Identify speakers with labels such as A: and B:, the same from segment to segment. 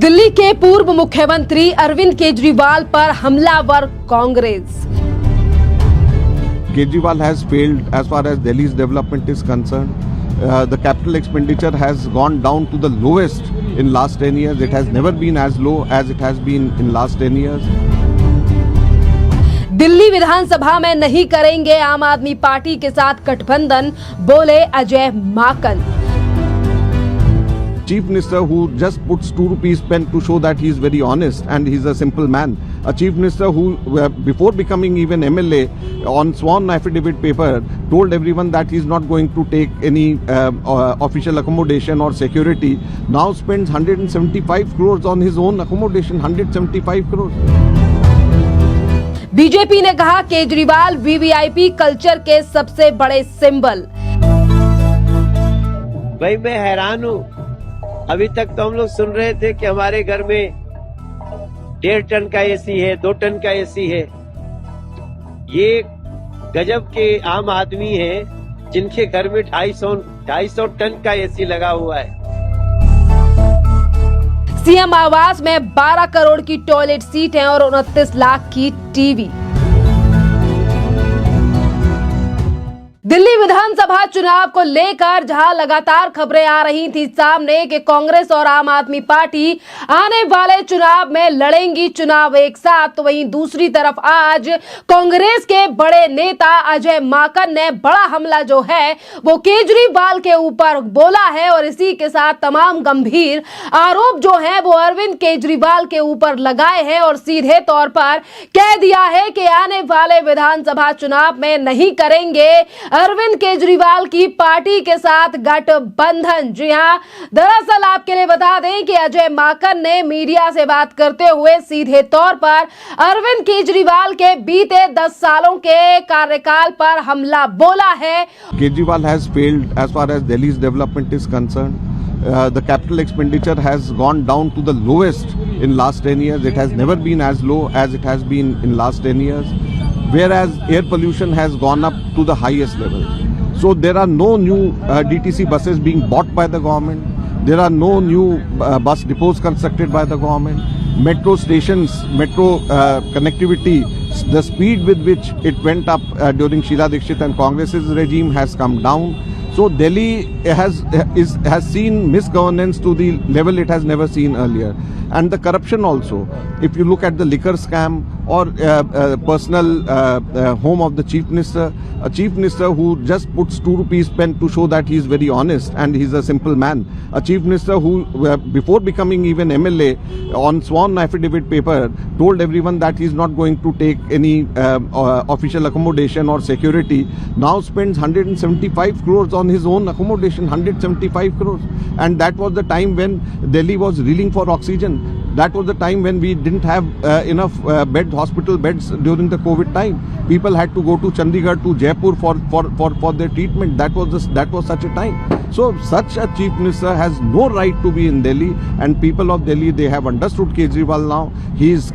A: दिल्ली के पूर्व मुख्यमंत्री अरविंद केजरीवाल पर हमलावर Congress.
B: Kejriwal has failed as far as Delhi's development is concerned. The capital expenditure has gone down to the lowest in last 10 years. It has never been as low as it has been in last 10 years.
A: Delhi विधानसभा में नहीं करेंगे आम आदमी party के साथ गठबंधन, बोले Ajay Maken.
B: Chief Minister who just puts 2 rupees pen to show that he is very honest and he is a simple man. A Chief Minister who before becoming even MLA on sworn affidavit paper told everyone that he is not going to take any official accommodation or security, now spends 175 crores on his own accommodation, 175 crores.
A: BJP ने कहा Kejriwal VVIP culture के सबसे बड़े symbol.
C: भाई मैं हैरान हूँ, अभी तक तो हम लोग सुन रहे थे कि हमारे घर में 1.5 टन का एसी है, 2 टन का एसी है। ये गजब के आम आदमी हैं जिनके घर में 250 टन का एसी लगा हुआ है।
A: सीएम आवास में 12 करोड़ की टॉयलेट सीटें और 29 लाख की टीवी। दिल्ली विधानसभा चुनाव को लेकर जहां लगातार खबरें आ रही थी सामने कि कांग्रेस और आम आदमी पार्टी आने वाले चुनाव में लड़ेंगी चुनाव एक साथ, तो वहीं दूसरी तरफ आज कांग्रेस के बड़े नेता अजय माकन ने बड़ा हमला जो है वो केजरीवाल के ऊपर बोला है और इसी के साथ तमाम गंभीर आरोप जो है वो अरविंद केजरीवाल के ऊपर लगाए हैं और सीधे तौर पर कह दिया है कि आने वाले विधानसभा चुनाव में नहीं करेंगे अरविंद केजरीवाल की पार्टी के साथ गठबंधन। जी हां, दरअसल आपके लिए बता दें कि अजय माकन ने मीडिया से बात करते हुए सीधे तौर पर अरविंद केजरीवाल के बीते 10 सालों के कार्यकाल पर हमला बोला है।
B: Kejriwal has failed as far as Delhi's development is concerned. The capital expenditure has gone down to the lowest in last 10 years. It has never been as low as it has been in last 10 years. Whereas air pollution has gone up to the highest level. So there are no new DTC buses being bought by the government. There are no new bus depots constructed by the government. Metro stations, metro connectivity, the speed with which it went up during Sheila Dikshit and Congress's regime has come down. So Delhi has seen misgovernance to the level it has never seen earlier. And the corruption also. If you look at the liquor scam or personal home of the Chief Minister, a Chief Minister who just puts 2 rupees pen to show that he is very honest and he is a simple man. A Chief Minister who before becoming even MLA on sworn affidavit paper told everyone that he is not going to take any official accommodation or security, now spends 175 crores on his own accommodation, 175 crores. And that was the time when Delhi was reeling for oxygen. That was the time when we didn't have enough hospital beds during the COVID time. People had to go to Chandigarh, to Jaipur for their treatment. That was such a time. So such a Chief Minister has no right to be in Delhi, and people of Delhi, they have understood Kejriwal now. He is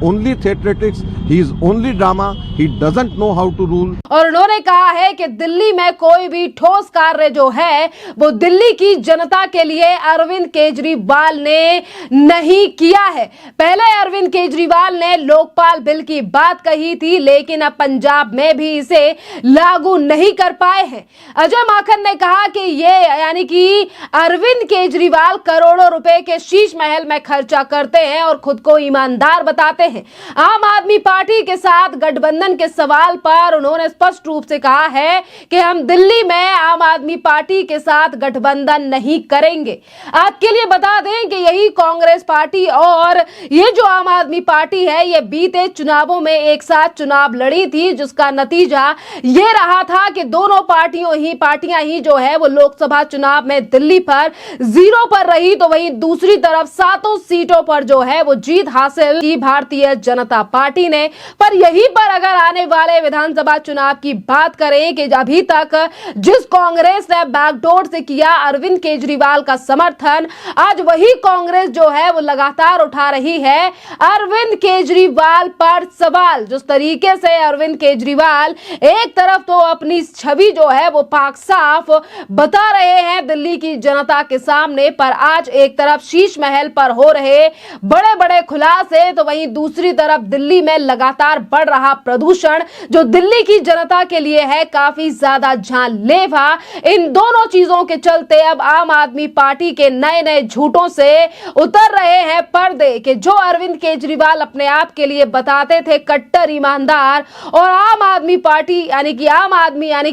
B: only theatrics, he is only drama, he doesn't know how to rule.
A: और उन्होंने कहा है कि दिल्ली में कोई भी ठोस कार्य जो है वो दिल्ली की जनता के लिए अरविंद केजरीवाल ने नहीं किया है। पहले अरविंद केजरीवाल ने लोकपाल बिल की बात कही थी, लेकिन अब पंजाब में भी इसे लागू नहीं कर पाए हैं। अजय माकन ने कहा कि ये यानी कि अरविंद केजरीवाल करोड़ों रुपए के शीश महल में खर्चा करते हैं और खुद को ईमानदार बताते हैं। आम आदमी पार्टी के साथ गठबंधन के सवाल पर उन्होंने स्पष्ट रूप से कहा है कि हम दिल्ली में आम आदमी पार्टी के साथ गठबंधन नहीं करेंगे। आपके लिए बता दें कि यही कांग्रेस पार्टी और ये जो आम आदमी पार्टी है ये बीते चुनावों में एक साथ चुनाव लड़ी थी, जिसका नतीजा ये रहा था कि दोनों पार्टियां ही जो है वो लोकसभा चुनाव में दिल्ली पर 0 पर रही, तो वहीं दूसरी तरफ 7 सीटों पर जो है वो जीत हासिल की भारतीय जनता पार्टी ने। पर यहीं पर अगर आने वाले विधानसभा चुनाव की बात करें कि अभी तक जिस कांग्रेस ने बैकडोर से किया अरविंद केजरीवाल का समर्थन, आज वही कांग्रेस जो है है वो लगातार उठा रही है अरविंद केजरीवाल पर सवाल। जिस तरीके से अरविंद केजरीवाल एक तरफ तो अपनी छवि जो है वो पाक साफ बता रहे हैं दिल्ली की जनता के सामने, पर आज एक तरफ शीश महल पर हो रहे बड़े बड़े खुलासे, तो वहीं दूसरी तरफ दिल्ली में लगातार बढ़ रहा प्रदूषण जो दिल्ली की जनता के लिए है काफी ज्यादा जानलेवा। इन दोनों चीजों के चलते अब आम आदमी पार्टी के नए नए झूठों से उतर रहे हैं पर्दे कि जो अरविंद केजरीवाल अपने आप के लिए बताते थे कट्टर ईमानदार और आम आदमी पार्टी यानी कि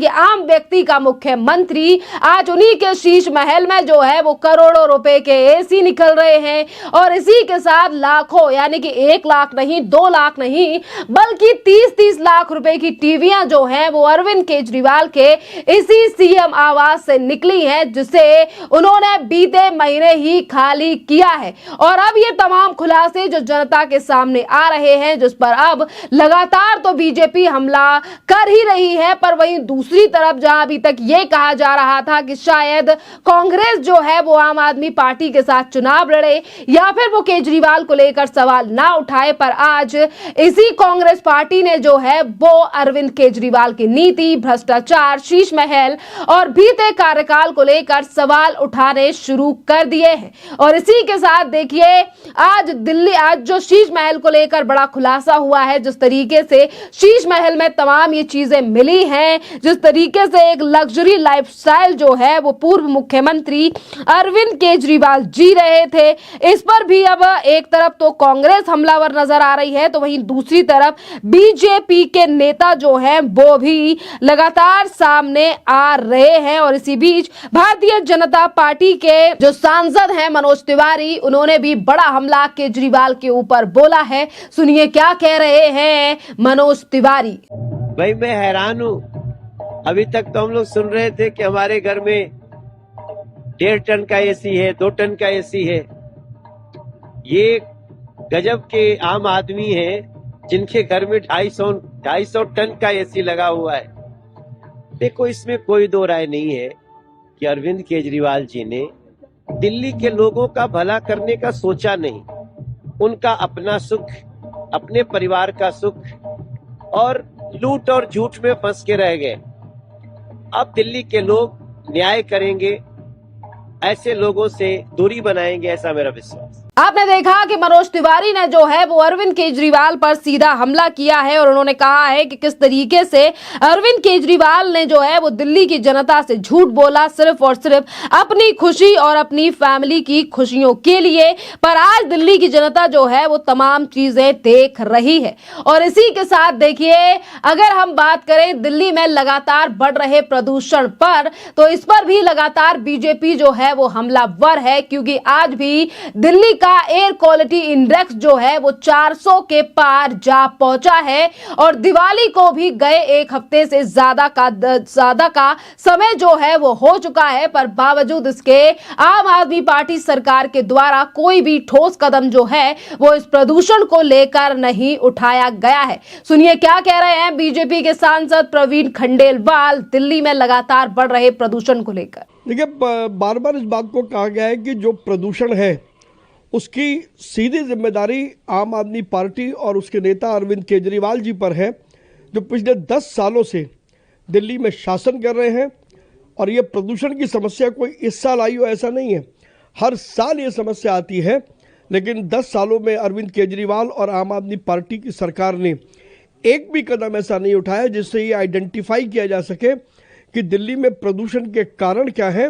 A: आम व्यक्ति का मुख्यमंत्री, आज उन्हीं के शीश महल में जो है वो करोड़ों रुपए के एसी निकल रहे हैं और इसी के साथ लाखों यानी कि 1 लाख नहीं 2 लाख नहीं बल्कि 30-30 लाख रुपए की टीवियां जो हैं वो अरविंद केजरीवाल के इसी सीएम आवास से निकली हैं, जिसे उन्होंने बीते महीने ही खाली किया है। और अब ये तमाम खुलासे जो जनता के सामने आ रहे हैं, जिस पर अब लगातार तो बीजेपी हमला कर ही रही है, पर वहीं दूसरी तरफ जहां अभी तक ये कहा जा रहा था कि शायद कांग्रेस जो है वो आम आदमी पार्टी के साथ चुनाव लड़े या फिर वो केजरीवाल को लेकर सवाल ना उठाए, पर आज इसी कांग्रेस पार्टी ने जो है वो अरविंद केजरीवाल की नीति, भ्रष्टाचार, शीश महल और बीते कार्यकाल को लेकर सवाल उठाने शुरू कर दिए हैं। और इसी के साथ देखिए आज जो शीश महल को लेकर बड़ा खुलासा हुआ है, जिस तरीके से शीश महल में तमाम ये चीजें मिली हैं, जिस तरीके से एक लग्जरी लाइफस्टाइल जो है वो पूर्व मुख्यमंत्री अरविंद केजरीवाल जी रहे थे, इस पर भी अब एक तरफ तो कांग्रेस हमलावर नजर आ रही है, तो वहीं दूसरी तरफ बीजेपी के नेता जो हैं वो भी लगातार सामने आ रहे हैं। और इसी बीच भारतीय जनता पार्टी के जो सांसद हैं मनोज तिवारी, उन्होंने भी बड़ा हमला केजरीवाल के ऊपर बोला है। सुनिए क्या कह रहे हैं मनोज तिवारी।
C: भाई मैं हैरान हूँ, अभी तक तो हम लोग सुन रहे थे कि हमारे घर में 1.5 टन का एसी है, 2 टन का एसी है। ये गजब के आम आदमी हैं जिनके घर में 250 टन का एसी लगा हुआ है। देखो इसमें कोई दो राय नहीं है कि अरविंद केजरीवाल जी ने दिल्ली के लोगों का भला करने का सोचा नहीं, उनका अपना सुख, अपने परिवार का सुख और लूट और झूठ में फंस के रह गए। अब दिल्ली के लोग न्याय करेंगे, ऐसे लोगों से दूरी बनाएंगे, ऐसा मेरा विश्वास।
A: आपने देखा कि मनोज तिवारी ने जो है वो अरविंद केजरीवाल पर सीधा हमला किया है और उन्होंने कहा है कि किस तरीके से अरविंद केजरीवाल ने जो है वो दिल्ली की जनता से झूठ बोला सिर्फ और सिर्फ अपनी खुशी और अपनी फैमिली की खुशियों के लिए, पर आज दिल्ली की जनता जो है वो तमाम चीजें देख रही है। और इसी के साथ देखिए अगर हम बात करें दिल्ली में लगातार बढ़ रहे प्रदूषण पर, तो इस पर भी लगातार बीजेपी जो है वो हमलावर है, क्योंकि आज भी दिल्ली का एयर क्वालिटी इंडेक्स जो है वो 400 के पार जा पहुंचा है और दिवाली को भी गए 1 हफ्ते से ज्यादा का समय जो है वो हो चुका है, पर बावजूद इसके आम आदमी पार्टी सरकार के द्वारा कोई भी ठोस कदम जो है वो इस प्रदूषण को लेकर नहीं उठाया गया है। सुनिए क्या कह रहे हैं बीजेपी के सांसद प्रवीण खंडेलवाल दिल्ली में लगातार बढ़ रहे प्रदूषण को लेकर।
D: देखिए बार बार इस बात को कहा गया है कि जो प्रदूषण है उसकी सीधी जिम्मेदारी आम आदमी पार्टी और उसके नेता अरविंद केजरीवाल जी पर है, जो पिछले 10 सालों से दिल्ली में शासन कर रहे हैं। और ये प्रदूषण की समस्या कोई इस साल आई हो ऐसा नहीं है, हर साल ये समस्या आती है, लेकिन 10 सालों में अरविंद केजरीवाल और आम आदमी पार्टी की सरकार ने एक भी कदम ऐसा नहीं उठाया जिससे ये आइडेंटिफाई किया जा सके कि दिल्ली में प्रदूषण के कारण क्या है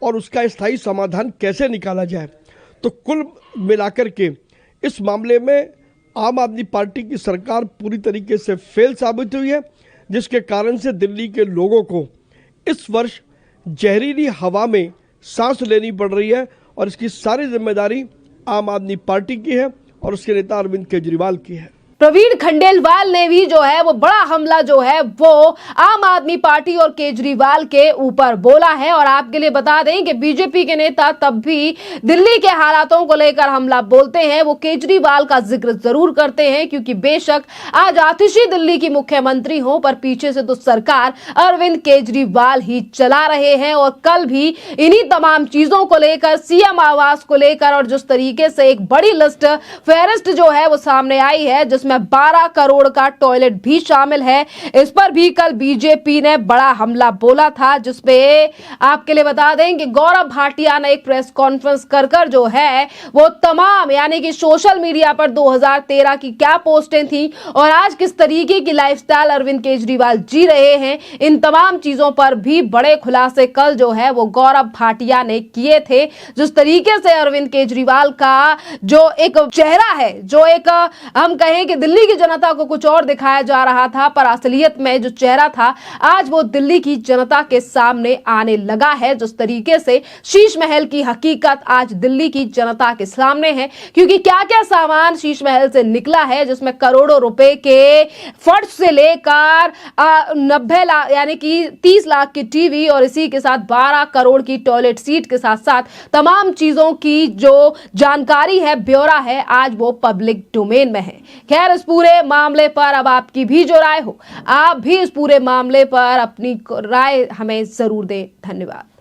D: और उसका स्थायी समाधान कैसे निकाला जाए। तो कुल मिलाकर के इस मामले में आम आदमी पार्टी की सरकार पूरी तरीके से फेल साबित हुई है, जिसके कारण से दिल्ली के लोगों को इस वर्ष जहरीली हवा में सांस लेनी पड़ रही है और इसकी सारी जिम्मेदारी आम आदमी पार्टी की है और उसके नेता अरविंद केजरीवाल की है।
A: प्रवीण खंडेलवाल ने भी जो है वो बड़ा हमला जो है वो आम आदमी पार्टी और केजरीवाल के ऊपर बोला है। और आपके लिए बता दें कि बीजेपी के नेता तब भी दिल्ली के हालातों को लेकर हमला बोलते हैं, वो केजरीवाल का जिक्र जरूर करते हैं, क्योंकि बेशक आज आतिशी दिल्ली की मुख्यमंत्री हो, पर पीछे से तो सरकार अरविंद केजरीवाल ही चला रहे हैं। और कल भी इन्हीं तमाम चीजों को लेकर, सीएम आवास को लेकर, और जिस तरीके से एक बड़ी लिस्ट फेहरिस्त जो है वो सामने आई है जिसमें 12 करोड़ का टॉयलेट भी शामिल है, इस पर भी कल बीजेपी ने बड़ा हमला बोला था, जिसपे आपके लिए बता दें कि गौरव भाटिया ने एक प्रेस कॉन्फ्रेंस कर जो है वो तमाम, यानी कि सोशल मीडिया पर 2013 की क्या पोस्टें थी और आज किस तरीके की लाइफस्टाइल अरविंद केजरीवाल जी रहे हैं, इन तमाम चीजों पर भी बड़े खुलासे कल जो है वो गौरव भाटिया ने किए थे। जिस तरीके से अरविंद केजरीवाल का जो एक चेहरा है, जो एक हम कहें कि दिल्ली की जनता को कुछ और दिखाया जा रहा था, पर असलियत में जो चेहरा था आज वो दिल्ली की जनता के सामने आने लगा है। जिस तरीके से शीश महल की हकीकत आज दिल्ली की जनता के सामने है, क्योंकि क्या क्या सामान शीश महल से निकला है, जिसमें करोड़ों रुपए के फर्श से लेकर 90 लाख यानी कि 30 लाख की टीवी और इसी के साथ 12 करोड़ की टॉयलेट सीट के साथ साथ तमाम चीजों की जो जानकारी है, ब्यौरा है, आज वो पब्लिक डोमेन में है। खैर, इस पूरे मामले पर अब आपकी भी जो राय हो, आप भी इस पूरे मामले पर अपनी राय हमें जरूर दें। धन्यवाद।